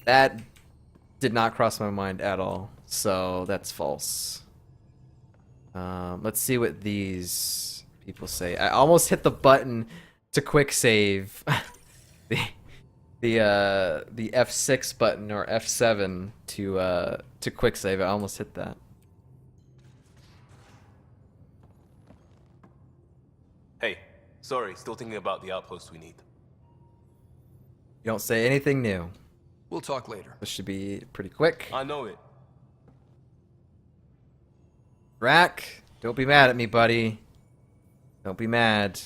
That did not cross my mind at all, so that's false. Let's see what these people say. I almost hit the button to quick save. the the F6 button or F7 to quick save. I almost hit that. Hey, sorry, still thinking about the outpost we need. You don't say anything new. We'll talk later. This should be pretty quick. I know it. Rack, don't be mad at me, buddy. Don't be mad.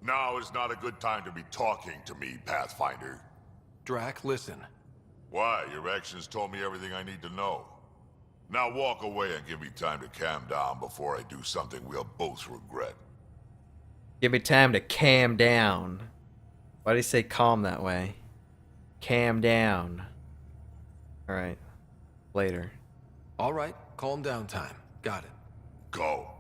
Now is not a good time to be talking to me, Pathfinder. Drac, listen. Why? Your actions told me everything I need to know. Now walk away and give me time to calm down before I do something we'll both regret. Give me time to calm down. Why do you say calm that way? Calm down. Alright. Later. All right, calm down time. Got it. Go.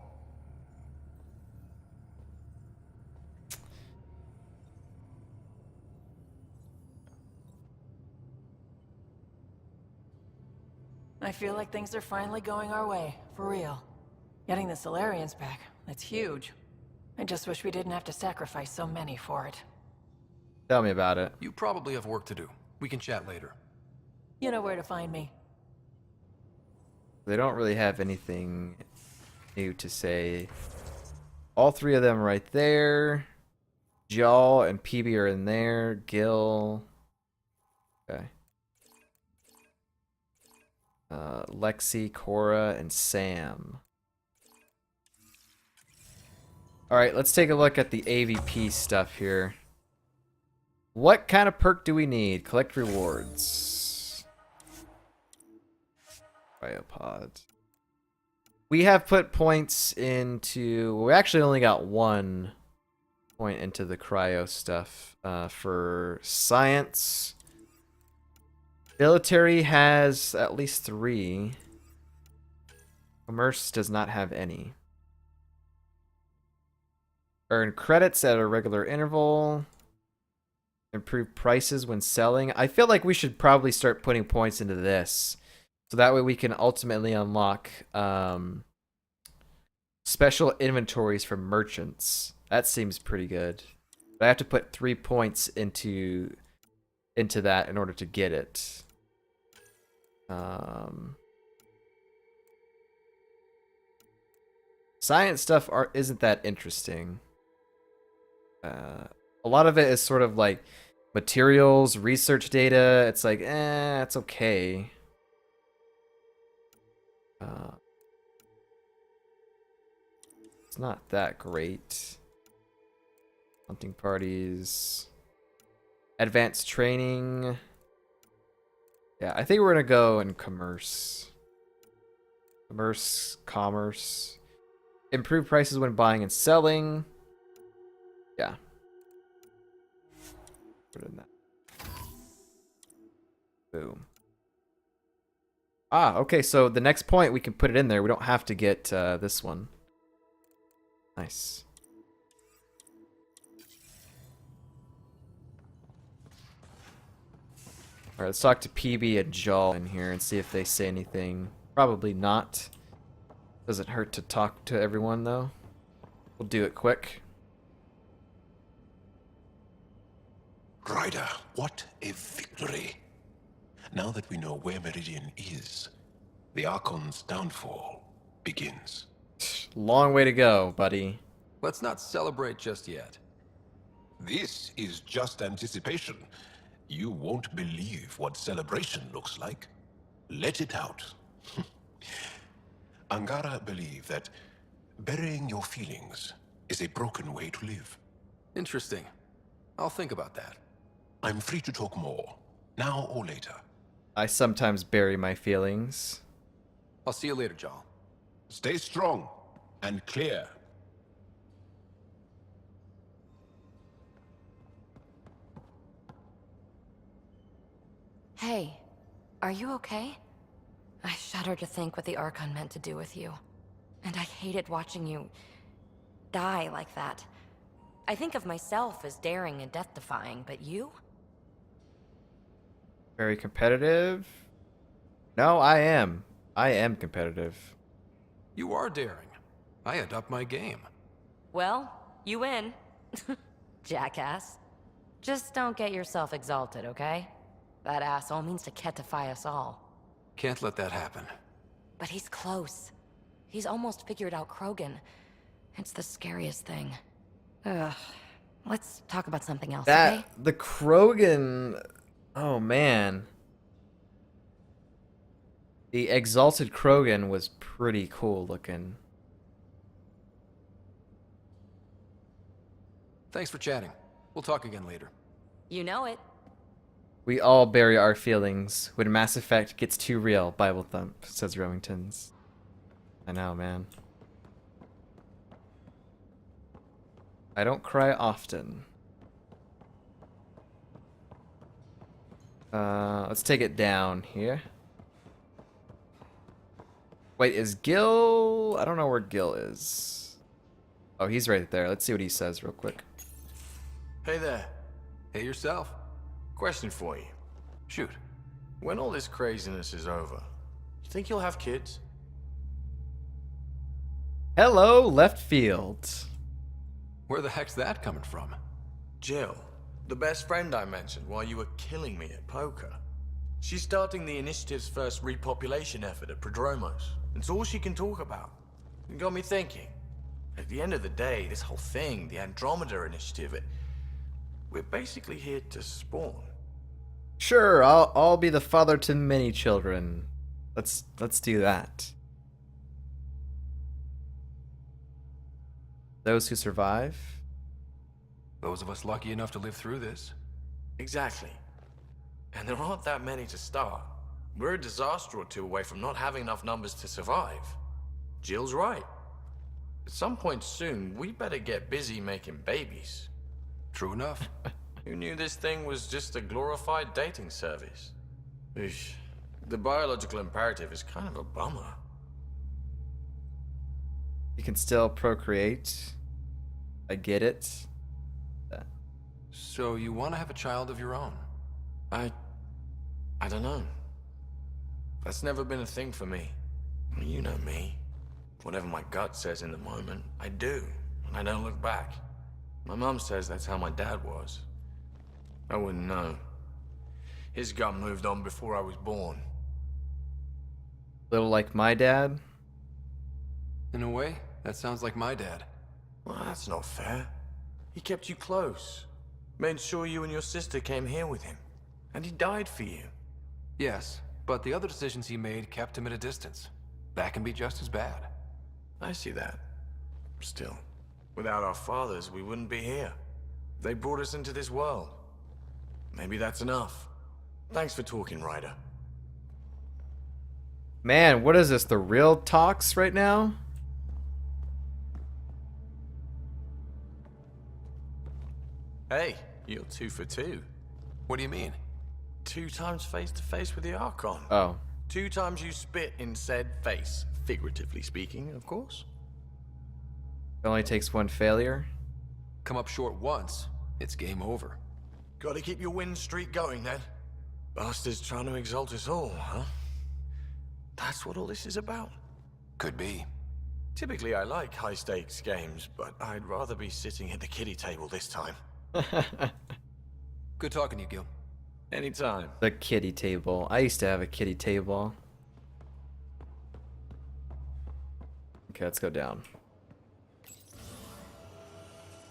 I feel like things are finally going our way, for real. Getting the Solarians back, that's huge. I just wish we didn't have to sacrifice so many for it. Tell me about it. You probably have work to do. We can chat later. You know where to find me. They don't really have anything new to say. All three of them right there. Jaw and PB are in there. Gil. Okay. Lexie, Cora, and Sam. Alright, let's take a look at the AVP stuff here. What kind of perk do we need? Collect rewards. Cryopod. We have put points into... We actually only got 1 point into the cryo stuff. For science... Military has at least 3. Commerce does not have any. Earn credits at a regular interval. Improve prices when selling. I feel like we should probably start putting points into this. So that way we can ultimately unlock special inventories from merchants. That seems pretty good. But I have to put 3 points into that in order to get it. Science stuff isn't that interesting. A lot of it is sort of like materials, research data. It's like, it's okay. It's not that great. Hunting parties. Advanced training. Yeah, I think we're gonna go in commerce. Commerce. Improve prices when buying and selling. Yeah. Put it in that. Boom. Ah, okay, so the next point we can put it in there. We don't have to get this one. Nice. Alright, let's talk to PB and Jaw in here and see if they say anything. Probably not. Doesn't hurt to talk to everyone, though. We'll do it quick. Ryder, what a victory. Now that we know where Meridian is, the Archon's downfall begins. Long way to go, buddy. Let's not celebrate just yet. This is just anticipation. You won't believe what celebration looks like. Let it out. Angara believe that burying your feelings is a broken way to live. Interesting. I'll think about that. I'm free to talk more, now or later. I sometimes bury my feelings. I'll see you later, Jaw. Stay strong and clear. Hey, are you okay? I shudder to think what the Archon meant to do with you. And I hated watching you die like that. I think of myself as daring and death-defying, but you? Very competitive. No, I am. I am competitive. You are daring. I had upped my game. Well, you win. Jackass. Just don't get yourself exalted, okay? That asshole means to ketify us all. Can't let that happen. But he's close. He's almost figured out Krogan. It's the scariest thing. Ugh. Let's talk about something else, okay? The Krogan... Oh, man. The Exalted Krogan was pretty cool looking. Thanks for chatting. We'll talk again later. You know it. We all bury our feelings when Mass Effect gets too real, Bible Thump, says Remingtons. I know, man. I don't cry often. Let's take it down here. Wait, is Gil... I don't know where Gil is. Oh, he's right there. Let's see what he says real quick. Hey there. Hey yourself. Question for you. Shoot. When all this craziness is over, you think you'll have kids? Hello, left field. Where the heck's that coming from? Jill, the best friend I mentioned while you were killing me at poker. She's starting the initiative's first repopulation effort at Prodromos. It's all she can talk about. It got me thinking. At the end of the day, this whole thing, the Andromeda initiative, we're basically here to spawn. Sure, I'll be the father to many children. Let's do that. Those who survive. Those of us lucky enough to live through this. Exactly. And there aren't that many to start. We're a disaster or two away from not having enough numbers to survive. Jill's right. At some point soon, we better get busy making babies. True enough. Who knew this thing was just a glorified dating service? Eesh. The biological imperative is kind of a bummer. You can still procreate. I get it. So you want to have a child of your own? I don't know. That's never been a thing for me. You know me. Whatever my gut says in the moment, I do, and I don't look back. My mom says that's how my dad was. I wouldn't know. His gut moved on before I was born. Little like my dad. In a way, that sounds like my dad. Well, that's not fair. He kept you close. Made sure you and your sister came here with him. And he died for you. Yes, but the other decisions he made kept him at a distance. That can be just as bad. I see that. Still, without our fathers, we wouldn't be here. They brought us into this world. Maybe that's enough. Thanks for talking, Ryder. Man, what is this? The real talks right now? Hey, you're 2 for 2. What do you mean? 2 times face to face with the Archon. Oh. 2 times you spit in said face. Figuratively speaking, of course. It only takes one failure. Come up short once, it's game over. Gotta keep your win streak going then. Bastards trying to exalt us all, huh? That's what all this is about. Could be. Typically I like high stakes games, but I'd rather be sitting at the kiddie table this time. Good talking to you, Gil. Anytime. The kiddie table. I used to have a kiddie table. Okay, let's go down.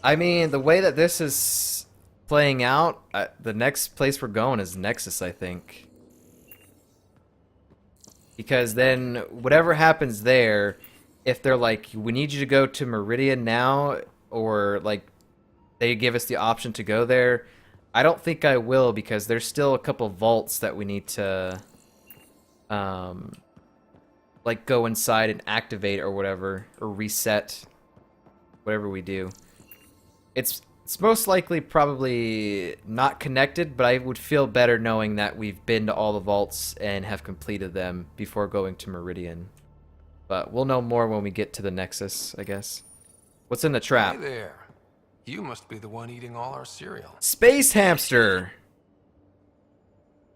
I mean, the way that this is playing out, the next place we're going is Nexus, I think. Because then, whatever happens there, if they're like, we need you to go to Meridian now, or like, they give us the option to go there, I don't think I will, because there's still a couple vaults that we need to, like, go inside and activate or whatever, or reset, whatever we do. It's most likely probably not connected, but I would feel better knowing that we've been to all the vaults and have completed them before going to Meridian. But we'll know more when we get to the Nexus, I guess. What's in the trap? Hey there. You must be the one eating all our cereal. Space hamster.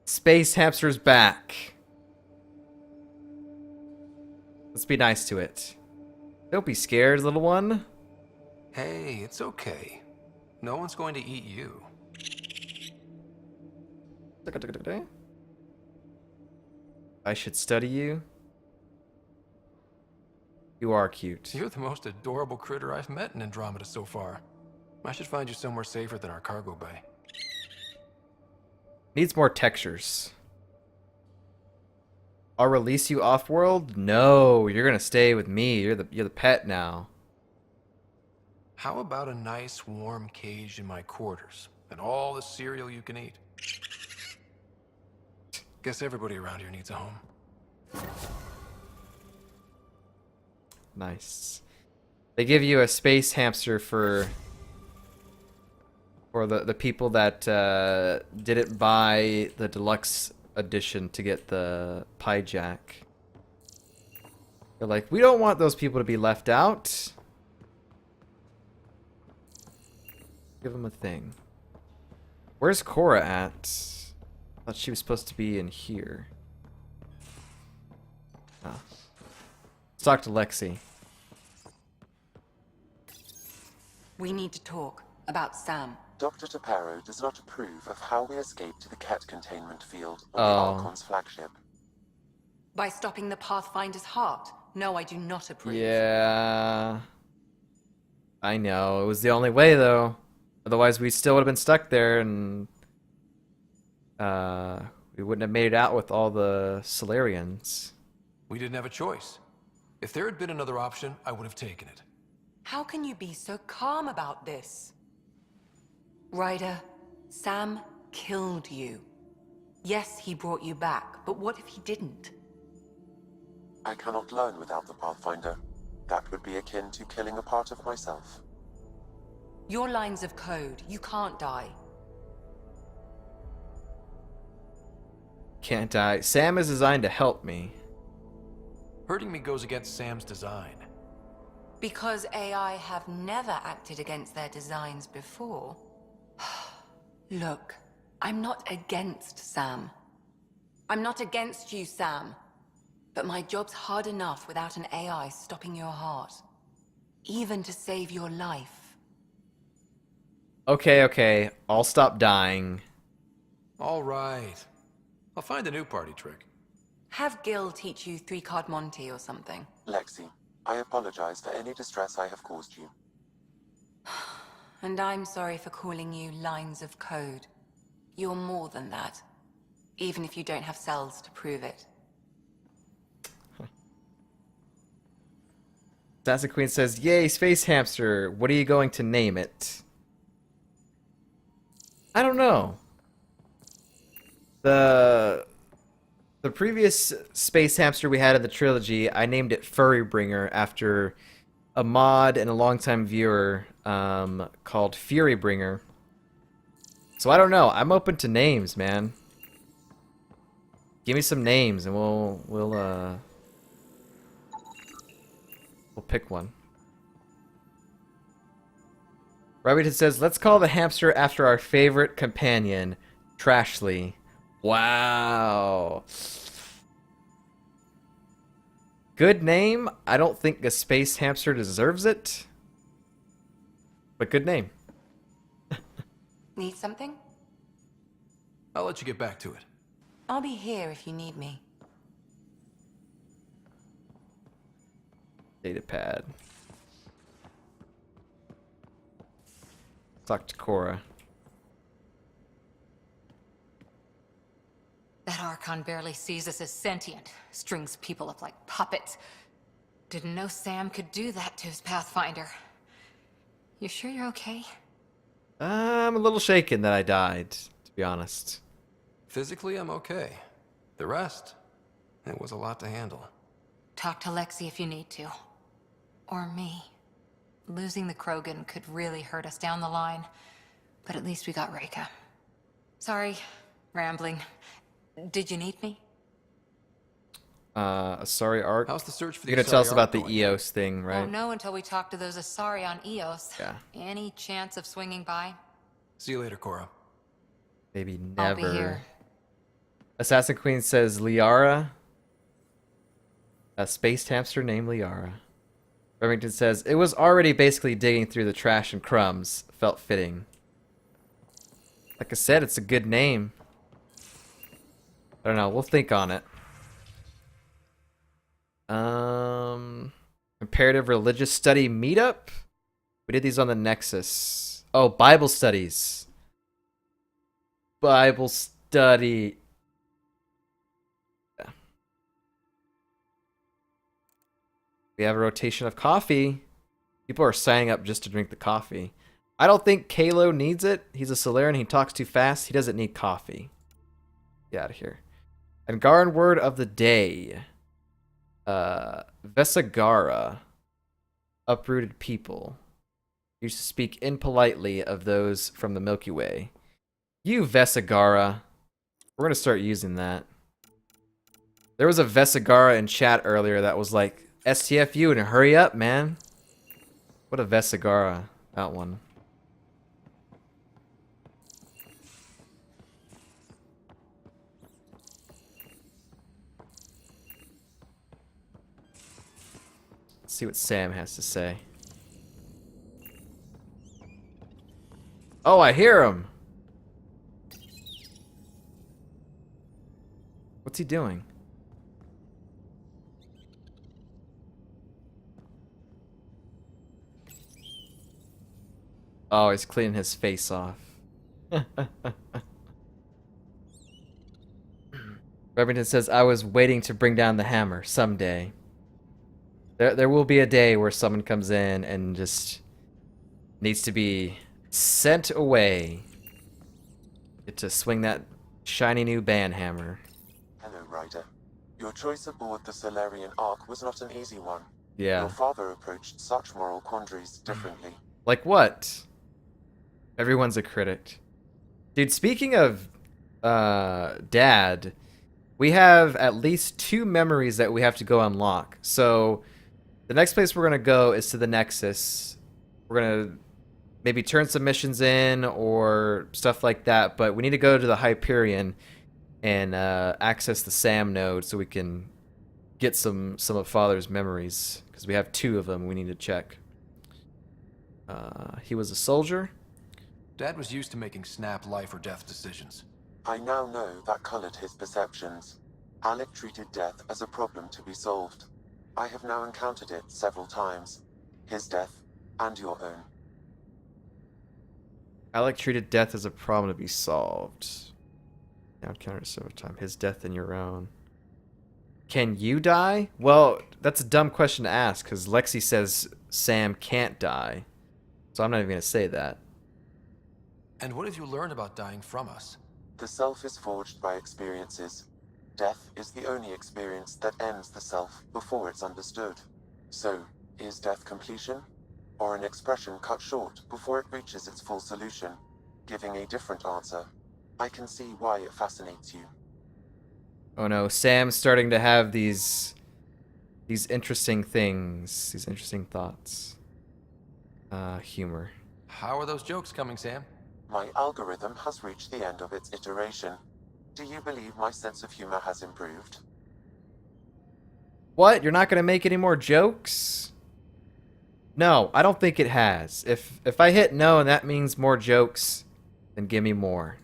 Space hamster's back. Let's be nice to it. Don't be scared, little one. Hey, it's okay. No one's going to eat you. I should study you. You are cute. You're the most adorable critter I've met in Andromeda so far. I should find you somewhere safer than our cargo bay. Needs more textures. I'll release you off-world? No, you're gonna stay with me. You're the pet now. How about a nice warm cage in my quarters and all the cereal you can eat? Guess everybody around here needs a home. Nice. They give you a space hamster for the people that didn't buy the deluxe edition to get the pie jack. They're like, we don't want those people to be left out. Give them a thing. Where's Cora at? I thought she was supposed to be in here. Oh. Let's talk to Lexie. We need to talk about Sam. Dr. Taparo does not approve of how we escaped to the Cat containment field on the Oh. Archon's flagship. By stopping the Pathfinder's heart. No, I do not approve. Yeah. I know. It was the only way, though. Otherwise, we still would have been stuck there, and we wouldn't have made it out with all the Solarians. We didn't have a choice. If there had been another option, I would have taken it. How can you be so calm about this? Ryder, Sam killed you. Yes, he brought you back, but what if he didn't? I cannot learn without the Pathfinder. That would be akin to killing a part of myself. Your lines of code, you can't die. Can't die. Sam is designed to help me. Hurting me goes against Sam's design. Because AI have never acted against their designs before. Look, I'm not against Sam. I'm not against you, Sam. But my job's hard enough without an AI stopping your heart. Even to save your life. Okay. I'll stop dying. All right. I'll find a new party trick. Have Gil teach you 3-card Monty or something. Lexie, I apologize for any distress I have caused you. And I'm sorry for calling you lines of code. You're more than that. Even if you don't have cells to prove it. Assassin Queen says, yay, space hamster. What are you going to name it? I don't know. The previous space hamster we had in the trilogy, I named it Furry Bringer after a mod and a longtime viewer called Fury Bringer. So I don't know. I'm open to names, man. Give me some names and we'll pick one. Remington says, let's call the hamster after our favorite companion, Trashly. Wow. Good name. I don't think a space hamster deserves it. But good name. Need something? I'll let you get back to it. I'll be here if you need me. Data pad. Talk to Cora. That Archon barely sees us as sentient. Strings people up like puppets. Didn't know Sam could do that to his Pathfinder. You sure you're okay? I'm a little shaken that I died, to be honest. Physically, I'm okay. The rest, it was a lot to handle. Talk to Lexie if you need to. Or me. Losing the Krogan could really hurt us down the line. But at least we got Reika. Sorry, rambling. Did you need me? Asari arc. How's the search for the You're gonna tell us Asari about arc the going? EOS thing, right? Won't know until we talk to those Asari on Eos. Yeah. Any chance of swinging by? See you later, Cora. Maybe I'll be never. here. Assassin Queen says Liara. A spaced hamster named Liara. Remington says, it was already basically digging through the trash and crumbs. Felt fitting. Like I said, it's a good name. I don't know, we'll think on it. Comparative religious study meetup? We did these on the Nexus. Oh, Bible studies. Bible study. Yeah. We have a rotation of coffee. People are signing up just to drink the coffee. I don't think Kalo needs it. He's a Solarian. He talks too fast. He doesn't need coffee. Get out of here. Angaran word of the day. Vesagara. Uprooted people. Used to speak impolitely of those from the Milky Way. You Vesagara. We're going to start using that. There was a Vesagara in chat earlier that was like, STFU and hurry up, man. What a Vesagara. That one. Let's see what Sam has to say. Oh, I hear him. What's he doing? Oh, he's cleaning his face off. Remington says, I was waiting to bring down the hammer someday. There will be a day where someone comes in and just needs to be sent away. Get to swing that shiny new band hammer. Hello, Ryder. Your choice aboard the Solarian Ark was not an easy one. Yeah. Your father approached such moral quandaries differently. Like what? Everyone's a critic. Dude, speaking of Dad, we have at least 2 memories that we have to go unlock. So the next place we're going to go is to the Nexus. We're going to maybe turn some missions in or stuff like that, but we need to go to the Hyperion and access the SAM node so we can get some of Father's memories, because we have 2 of them we need to check. He was a soldier. Dad was used to making snap life or death decisions. I now know that colored his perceptions. Alec treated death as a problem to be solved. I have now encountered it several times. His death and your own. Alec treated death as a problem to be solved. Now encountered several times. His death and your own. Can you die? Well, that's a dumb question to ask, because Lexie says Sam can't die. So I'm not even going to say that. And what have you learned about dying from us? The self is forged by experiences. Death is the only experience that ends the self before it's understood. So, is death completion? Or an expression cut short before it reaches its full solution, giving a different answer? I can see why it fascinates you. Oh no, Sam's starting to have these interesting things, these interesting thoughts. Humor. How are those jokes coming, Sam? My algorithm has reached the end of its iteration. Do you believe my sense of humor has improved? What? You're not going to make any more jokes? No, I don't think it has. If I hit no and that means more jokes, then give me more.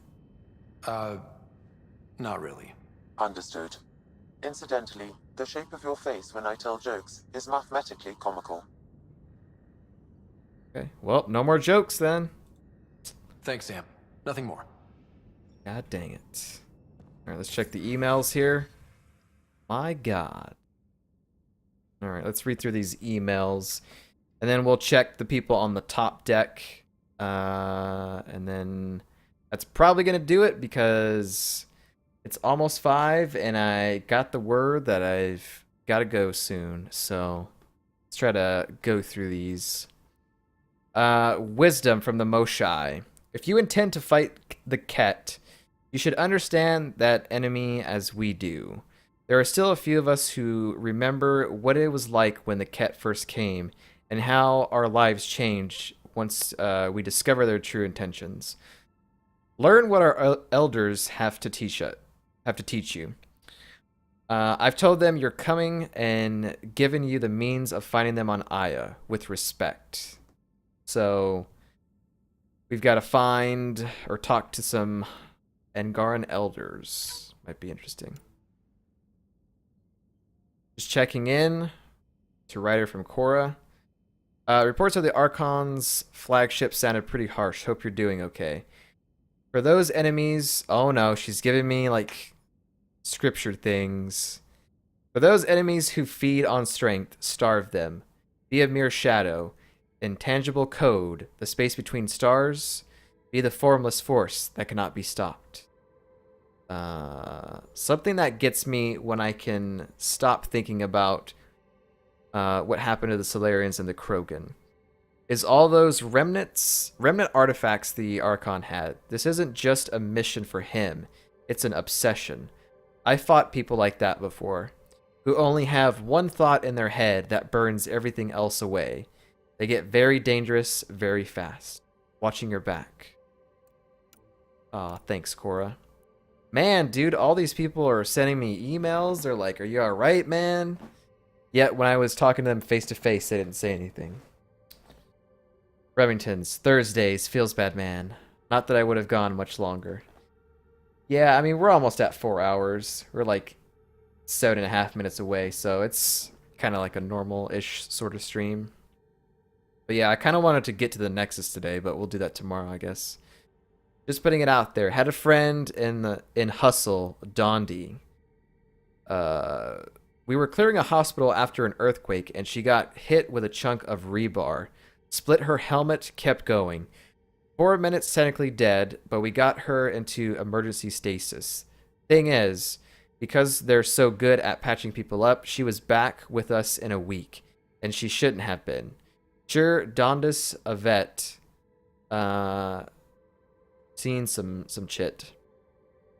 Not really. Understood. Incidentally, the shape of your face when I tell jokes is mathematically comical. Okay, well, no more jokes then. Thanks, Sam. Nothing more. God dang it. Alright, let's check the emails here. My God. Alright, let's read through these emails. And then we'll check the people on the top deck. And then that's probably going to do it because it's almost 5 and I got the word that I've got to go soon. So let's try to go through these. Wisdom from the Moshai. If you intend to fight the Ket, you should understand that enemy as we do. There are still a few of us who remember what it was like when the Ket first came, and how our lives changed once we discover their true intentions. Learn what our elders have to teach you. I've told them you're coming and given you the means of finding them on Aya with respect. So we've got to find or talk to some Angaran elders. Might be interesting. Just checking in to writer from Cora. Reports of the Archon's flagship sounded pretty harsh. Hope you're doing okay. For those enemies... Oh no, she's giving me, like, scripture things. For those enemies who feed on strength, starve them. Be a mere shadow. Intangible code, the space between stars. Be the formless force that cannot be stopped. Something that gets me when I can stop thinking about what happened to the Solarians and the Krogan is all those remnant artifacts the Archon had. This isn't just a mission for him, it's an obsession. I fought people like that before, who only have one thought in their head that burns everything else away. They get very dangerous very fast. Watching your back. Aw, thanks, Cora. Man, dude, all these people are sending me emails. They're like, are you alright, man? Yet when I was talking to them face to face, they didn't say anything. Remington's, Thursdays, feels bad, man. Not that I would have gone much longer. Yeah, I mean, we're almost at 4 hours. We're like 7.5 minutes away, so it's kind of like a normal-ish sort of stream. But yeah, I kind of wanted to get to the Nexus today, but we'll do that tomorrow, I guess. Just putting it out there. Had a friend in Hustle, Dondi. We were clearing a hospital after an earthquake, and she got hit with a chunk of rebar. Split her helmet, kept going. 4 minutes technically dead, but we got her into emergency stasis. Thing is, because they're so good at patching people up, she was back with us in a week, and she shouldn't have been. Sure, Dondus, a vet, seen some chit.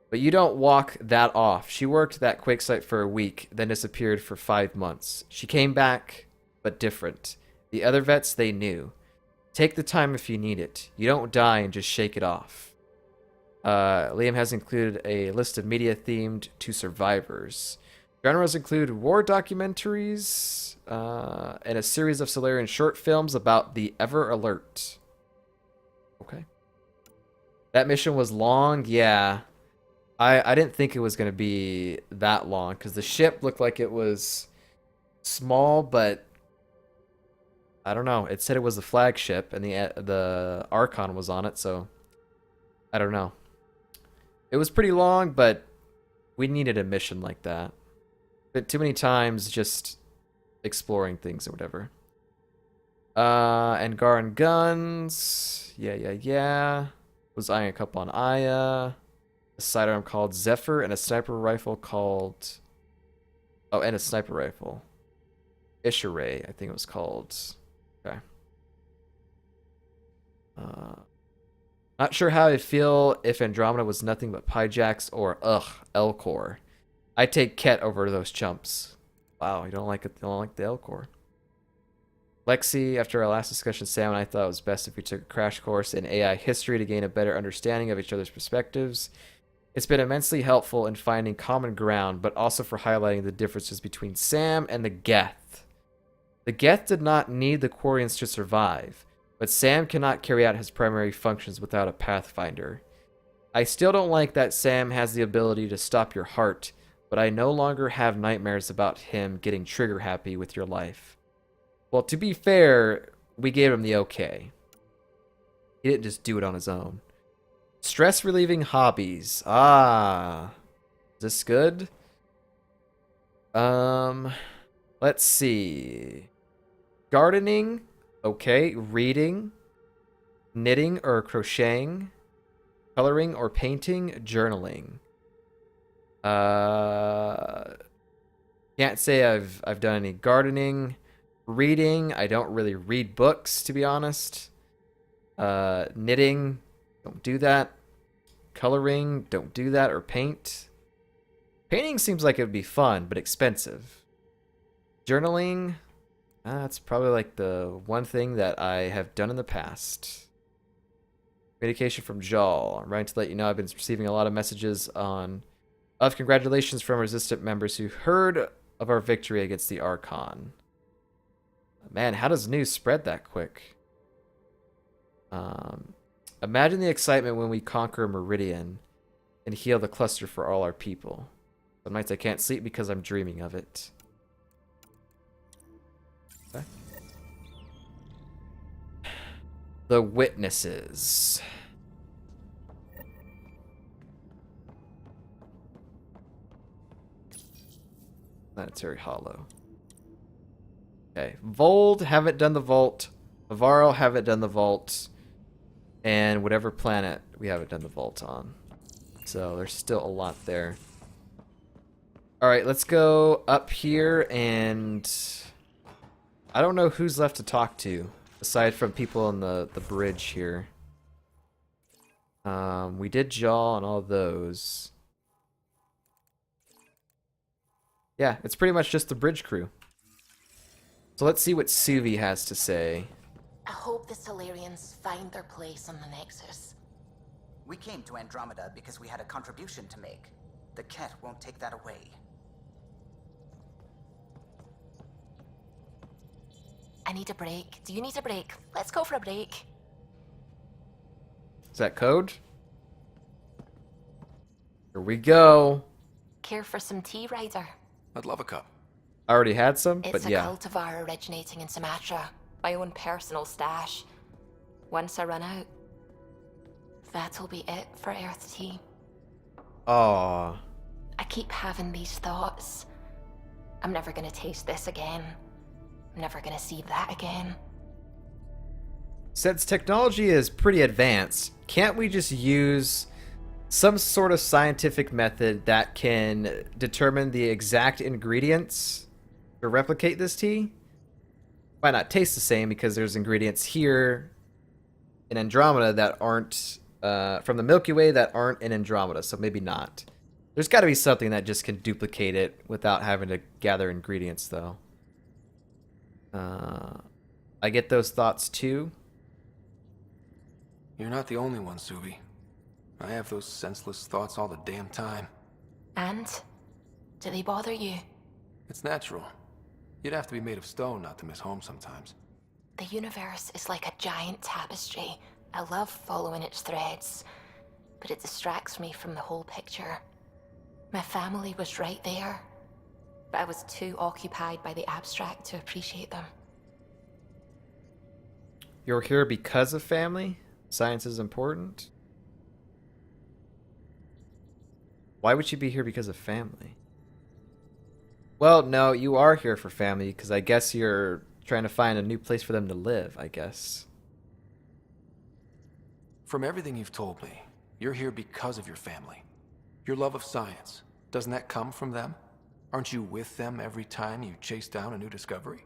But you don't walk that off. She worked that quake site for a week, then disappeared for 5 months. She came back, but different. The other vets, they knew. Take the time if you need it. You don't die and just shake it off. Liam has included a list of media themed to survivors. Genres include war documentaries and a series of Solarian short films about the Ever Alert. Okay. That mission was long, yeah. I didn't think it was going to be that long because the ship looked like it was small, but I don't know. It said it was the flagship, and the Archon was on it, so I don't know. It was pretty long, but we needed a mission like that. But too many times just exploring things or whatever. Angaran guns. Yeah. Was eyeing a couple on Aya. A sidearm called Zephyr, and a sniper rifle called... Oh, and a sniper rifle. Ishiray, I think it was called. Okay. Not sure how I feel if Andromeda was nothing but Pyjax or, L-Core. I'd take Ket over those chumps. Wow, you don't like it? You don't like the L-Core. Lexie, after our last discussion, Sam and I thought it was best if we took a crash course in AI history to gain a better understanding of each other's perspectives. It's been immensely helpful in finding common ground, but also for highlighting the differences between Sam and the Geth. The Geth did not need the Quarians to survive, but Sam cannot carry out his primary functions without a Pathfinder. I still don't like that Sam has the ability to stop your heart, but I no longer have nightmares about him getting trigger happy with your life. Well, to be fair, we gave him the okay. He didn't just do it on his own. Stress relieving hobbies. Ah. Is this good? Let's see. Gardening. Okay. Reading. Knitting or crocheting. Coloring or painting. Journaling. Can't say I've done any gardening. Reading. I don't really read books, to be honest. Knitting. Don't do that. Coloring, don't do that, or paint. Painting seems like it would be fun, but expensive. Journaling, that's probably like the one thing that I have done in the past. Communication from Jal. I'm writing to let you know I've been receiving a lot of messages of congratulations from resistant members who heard of our victory against the Archon. Man, how does news spread that quick? Imagine the excitement when we conquer Meridian and heal the cluster for all our people. Some nights I can't sleep because I'm dreaming of it. Okay. The Witnesses. Planetary Hollow. Okay. Vold, haven't done the vault. Navarro, haven't done the vault. And whatever planet we haven't done the vault on. So there's still a lot there. Alright, let's go up here, and I don't know who's left to talk to, aside from people on the bridge here. We did Jaw and all those. Yeah, it's pretty much just the bridge crew. So let's see what Suvi has to say. I hope the Solarians find their place on the Nexus. We came to Andromeda because we had a contribution to make. The Ket won't take that away. I need a break. Do you need a break? Let's go for a break. Is that code? Here we go. Care for some tea, Ryder? I'd love a cup. I already had some, It's but a yeah. cultivar originating in Sumatra. My own personal stash. Once I run out, that'll be it for Earth tea. Aww. I keep having these thoughts. I'm never gonna taste this again. I'm never gonna see that again. Since technology is pretty advanced, can't we just use some sort of scientific method that can determine the exact ingredients to replicate this tea? Might not taste the same because there's ingredients here in Andromeda that aren't from the Milky Way that aren't in Andromeda, so maybe not. There's got to be something that just can duplicate it without having to gather ingredients, though. I get those thoughts too. You're not the only one, Suvi. I have those senseless thoughts all the damn time. And? Do they bother you? It's natural. You'd have to be made of stone not to miss home sometimes. The universe is like a giant tapestry. I love following its threads, but it distracts me from the whole picture. My family was right there, but I was too occupied by the abstract to appreciate them. You're here because of family? Science is important? Why would you be here because of family? Well, no, you are here for family because I guess you're trying to find a new place for them to live, I guess. From everything you've told me, you're here because of your family. Your love of science, doesn't that come from them? Aren't you with them every time you chase down a new discovery?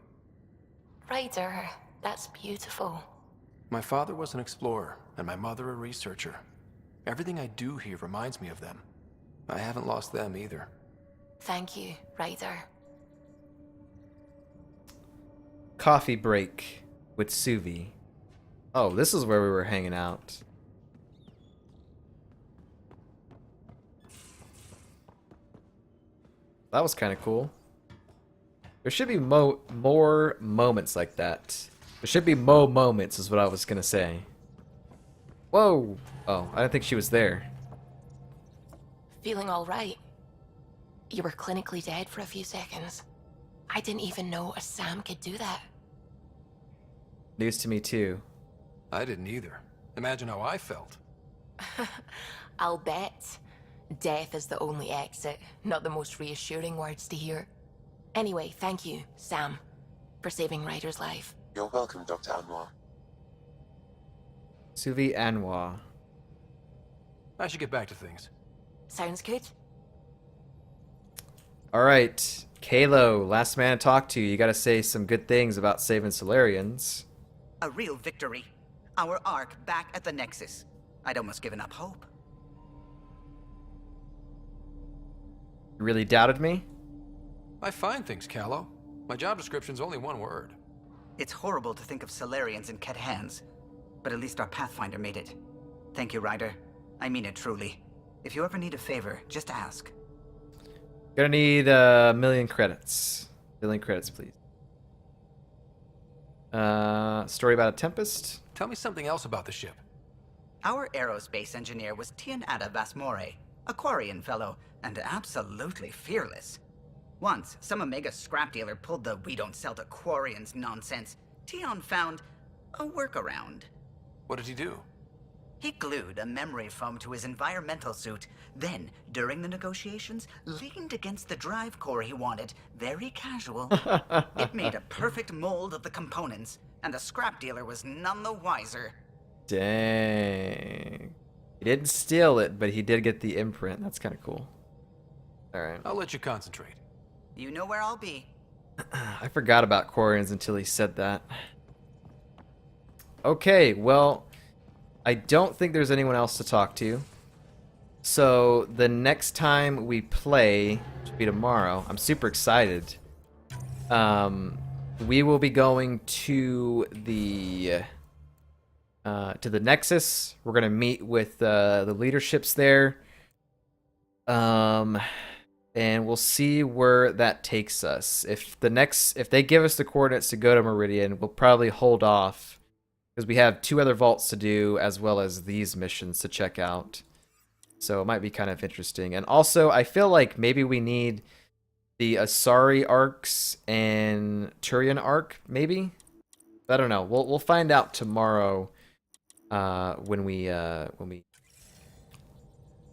Ryder, that's beautiful. My father was an explorer, and my mother a researcher. Everything I do here reminds me of them. I haven't lost them either. Thank you, Ryder. Coffee break with Suvi. Oh, this is where we were hanging out. That was kind of cool. There should be more moments like that. There should be moments is what I was gonna say. Whoa! Oh, I didn't think she was there. Feeling all right? You were clinically dead for a few seconds. I didn't even know a Sam could do that. News to me too. I didn't either. Imagine how I felt. I'll bet. Death is the only exit, not the most reassuring words to hear. Anyway, thank you, Sam, for saving Ryder's life. You're welcome, Dr. Anwar. Suvi Anwar. I should get back to things. Sounds good. Alright, Kalo, last man to talk to. You gotta say some good things about saving Solarians. A real victory. Our Ark back at the Nexus. I'd almost given up hope. You really doubted me? I find things, Callow. My job description's only one word. It's horrible to think of Solarians in Ket hands, but at least our Pathfinder made it. Thank you, Ryder. I mean it truly. If you ever need a favor, just ask. Gonna need a million credits. Million credits, please. Story about a tempest. Tell me something else about the ship. Our aerospace engineer was Tianada Vasmore, a Quarian fellow, and absolutely fearless. Once, some Omega scrap dealer pulled the "we don't sell to Quarians" nonsense. Tion found a workaround. What did he do? He glued a memory foam to his environmental suit, then, during the negotiations, leaned against the drive core he wanted, very casual. It made a perfect mold of the components, and the scrap dealer was none the wiser. Dang. He didn't steal it, but he did get the imprint. That's kind of cool. Alright. I'll let you concentrate. You know where I'll be. I forgot about Quarians until he said that. Okay, well, I don't think there's anyone else to talk to. So the next time we play, which will be tomorrow, I'm super excited. We will be going to the Nexus. We're gonna meet with the leaderships there. And we'll see where that takes us. If they give us the coordinates to go to Meridian, we'll probably hold off because we have 2 other vaults to do as well as these missions to check out. So it might be kind of interesting. And also, I feel like maybe we need the Asari arcs and Turian arc, maybe? I don't know. We'll find out tomorrow when we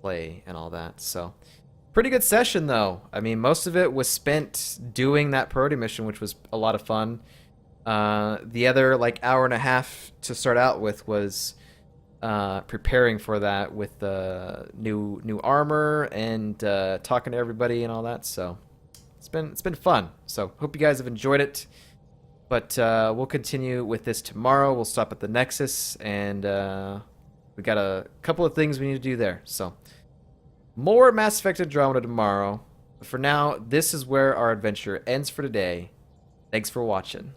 play and all that. So pretty good session though. I mean, most of it was spent doing that priority mission, which was a lot of fun. The other like hour and a half to start out with was preparing for that with the new armor and talking to everybody and all that. So it's been fun. So hope you guys have enjoyed it. But we'll continue with this tomorrow. We'll stop at the Nexus, and we got a couple of things we need to do there. So more Mass Effect Andromeda tomorrow. But for now, this is where our adventure ends for today. Thanks for watching.